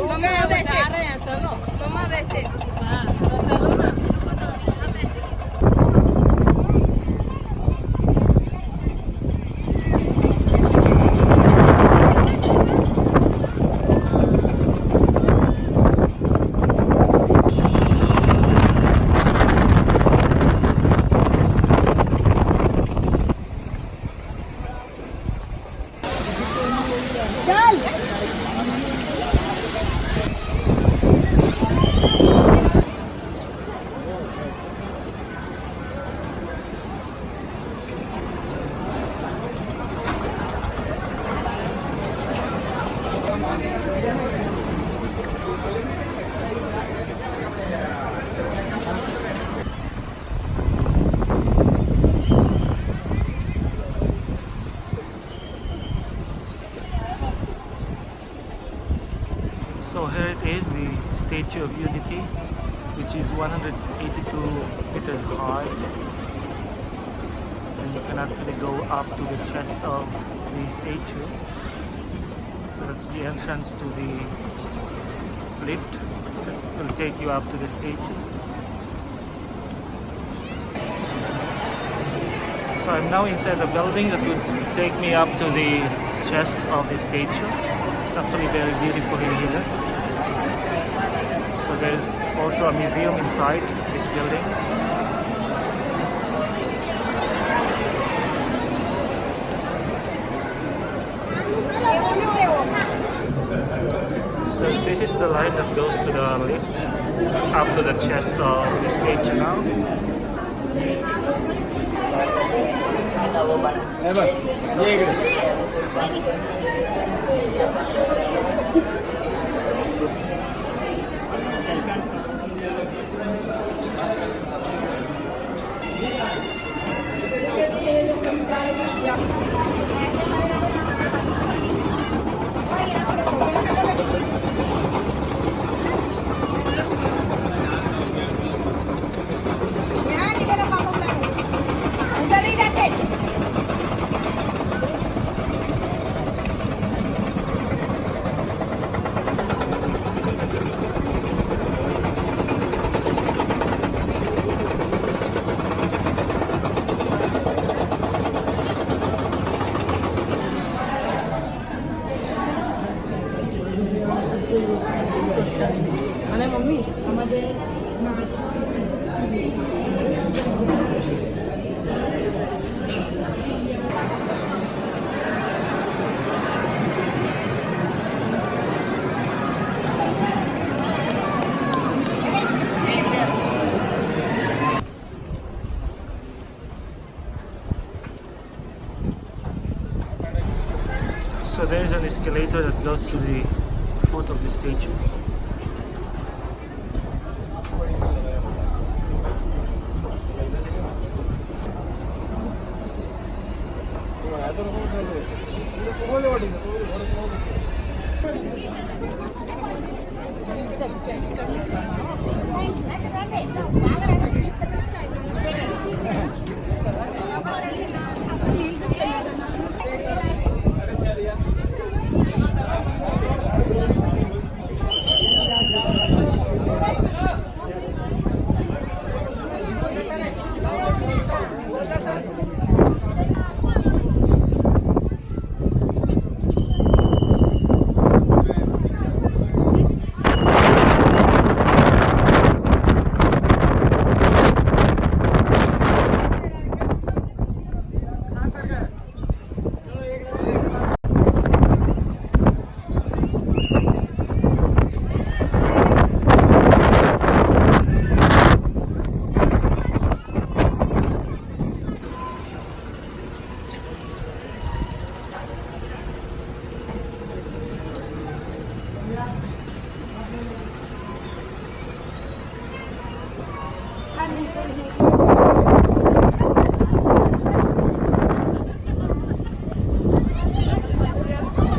मम्मा वैसे आ रहे हैं, चलो मम्मा वैसे। हाँ तो चलो ना। So here it is, the Statue of Unity, which is 182 meters high, and you can actually go up to the chest of the statue. So that's the entrance to the lift that will take you up to the statue. So I'm now inside the building that would take me up to the chest of the statue. It's actually very beautiful in here. So there's also a museum inside this building. So this is the line that goes to the lift up to the chest of the statue now. અને mummy આમાં જે So there is an escalator that goes to the foot of the statue. આ નીચે